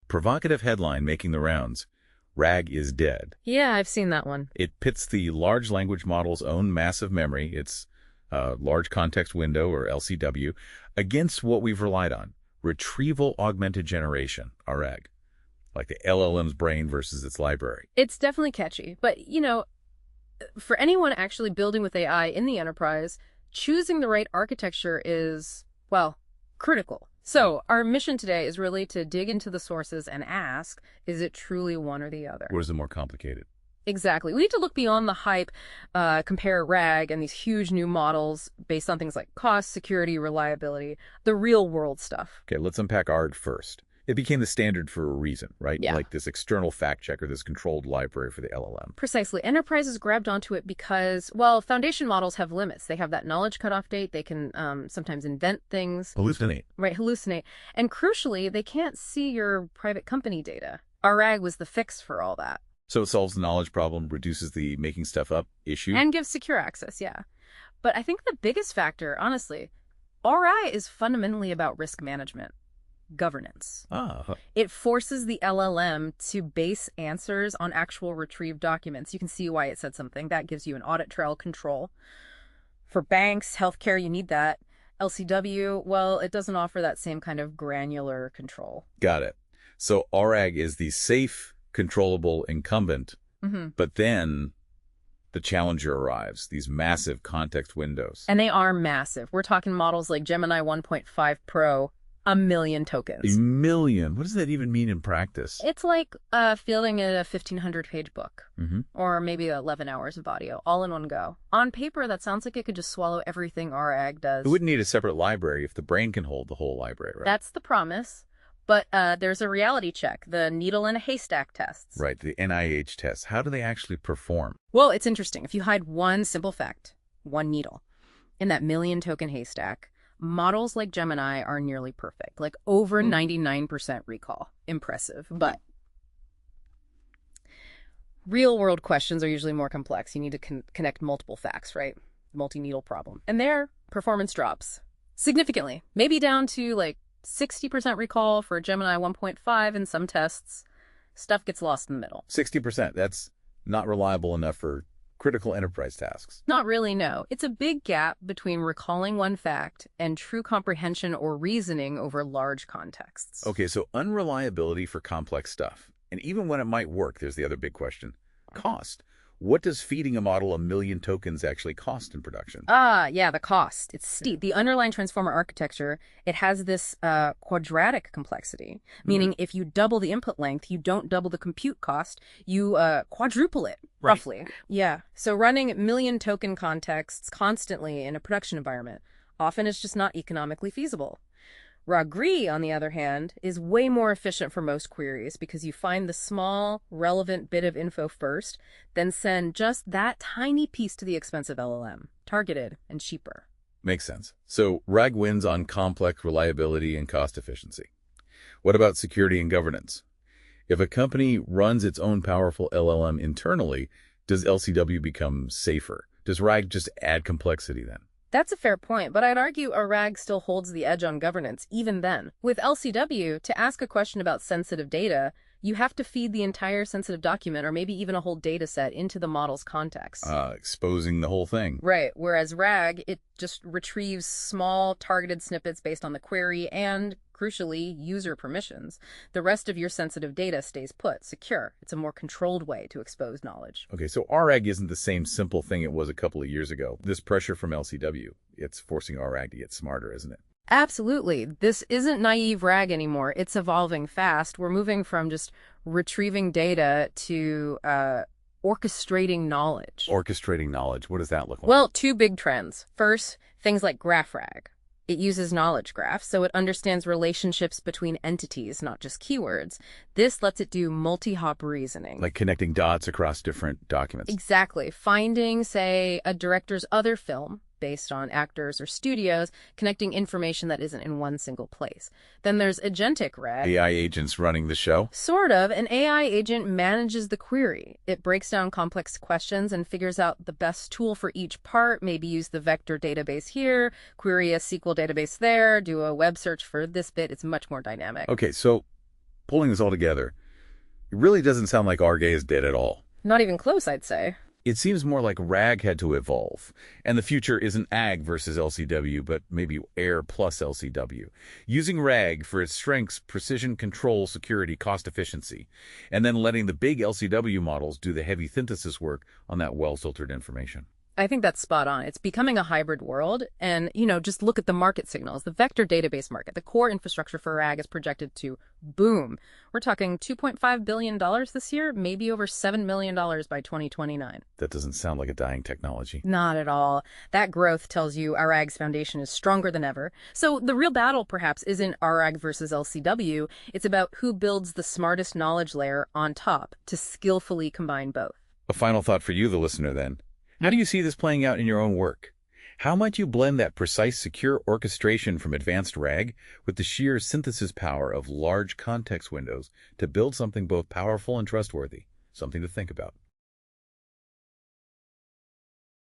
Provocative headline making the rounds. RAG is dead. Yeah, I've seen that one. It pits the large language model's own massive memory, its large context window, or LCW, against what we've relied on, Retrieval Augmented Generation, RAG, like the LLM's brain versus its library. It's definitely catchy, but, for anyone actually building with AI in the enterprise, choosing the right architecture is, well, critical. So our mission today is really to dig into the sources and ask, is it truly one or the other? Or is it more complicated? Exactly. We need to look beyond the hype, compare RAG and these huge new models based on things like cost, security, reliability, the real world stuff. Okay, let's unpack ARG first. It became the standard for a reason, right? Yeah. Like this external fact checker, this controlled library for the LLM. Precisely. Enterprises grabbed onto it because, well, foundation models have limits. They have that knowledge cutoff date. They can sometimes invent things. Hallucinate. Right, hallucinate. And crucially, they can't see your private company data. RAG was the fix for all that. So it solves the knowledge problem, reduces the making stuff up issue. And gives secure access, yeah. But I think the biggest factor, honestly, RI is fundamentally about risk management. Governance. It forces the LLM to base answers on actual retrieved documents. You can see why it said something. That gives you an audit trail control. For banks, healthcare, you need that. LCW, well, it doesn't offer that same kind of granular control. Got it. So RAG is the safe, controllable incumbent, but then the challenger arrives, these massive context windows. And they are massive. We're talking models like Gemini 1.5 Pro, 1 million tokens. 1 million? What does that even mean in practice? It's like fielding a 1,500-page book, or maybe 11 hours of audio, all in one go. On paper, that sounds like it could just swallow everything RAG does. It wouldn't need a separate library if the brain can hold the whole library, right? That's the promise. But there's a reality check, the needle in a haystack tests. Right, the NIH tests. How do they actually perform? Well, it's interesting. If you hide one simple fact, one needle, in that 1 million token haystack, models like Gemini are nearly perfect, like over 99% recall. Impressive. But real-world questions are usually more complex. You need to connect multiple facts, right? Multi-needle problem. And their performance drops significantly, maybe down to like 60% recall for Gemini 1.5 in some tests. Stuff gets lost in the middle. 60%. That's not reliable enough for critical enterprise tasks. Not really, no. It's a big gap between recalling one fact and true comprehension or reasoning over large contexts. Okay, so unreliability for complex stuff. And even when it might work, there's the other big question. Cost. What does feeding a model 1 million tokens actually cost in production? Yeah, the cost. It's steep. The underlying transformer architecture, it has this quadratic complexity, meaning if you double the input length, you don't double the compute cost, you quadruple it, roughly. Yeah, so running 1 million token contexts constantly in a production environment often is just not economically feasible. RAG, on the other hand, is way more efficient for most queries because you find the small, relevant bit of info first, then send just that tiny piece to the expensive LLM, targeted and cheaper. Makes sense. So RAG wins on complex reliability and cost efficiency. What about security and governance? If a company runs its own powerful LLM internally, does LCW become safer? Does RAG just add complexity then? That's a fair point, but I'd argue a RAG still holds the edge on governance, even then. With LCW, to ask a question about sensitive data, you have to feed the entire sensitive document or maybe even a whole data set into the model's context. Exposing the whole thing. Right, whereas RAG, it just retrieves small, targeted snippets based on the query and, crucially, user permissions. The rest of your sensitive data stays put, secure. It's a more controlled way to expose knowledge. Okay, so RAG isn't the same simple thing it was a couple of years ago. This pressure from LCW, it's forcing RAG to get smarter, isn't it? Absolutely. This isn't naive RAG anymore. It's evolving fast. We're moving from just retrieving data to orchestrating knowledge. Orchestrating knowledge. What does that look like? Well, 2 big trends. First, things like graph RAG. It uses knowledge graphs, so it understands relationships between entities, not just keywords. This lets it do multi-hop reasoning. Like connecting dots across different documents. Exactly. Finding, say, a director's other film based on actors or studios, connecting information that isn't in one single place. Then there's agentic RAG. AI agents running the show? Sort of. An AI agent manages the query. It breaks down complex questions and figures out the best tool for each part, maybe use the vector database here, query a SQL database there, do a web search for this bit. It's much more dynamic. Okay, so pulling this all together, it really doesn't sound like RG is dead at all. Not even close, I'd say. It seems more like RAG had to evolve, and the future isn't AG versus LCW, but maybe AIR plus LCW, using RAG for its strengths, precision, control, security, cost efficiency, and then letting the big LCW models do the heavy synthesis work on that well-filtered information. I think that's spot on. It's becoming a hybrid world. And, just look at the market signals. The vector database market, the core infrastructure for RAG is projected to boom. We're talking $2.5 billion this year, maybe over $7 million by 2029. That doesn't sound like a dying technology. Not at all. That growth tells you our RAG's foundation is stronger than ever. So the real battle, perhaps, isn't RAG versus LCW. It's about who builds the smartest knowledge layer on top to skillfully combine both. A final thought for you, the listener, then. How do you see this playing out in your own work? How might you blend that precise, secure orchestration from advanced RAG with the sheer synthesis power of large context windows to build something both powerful and trustworthy? Something to think about.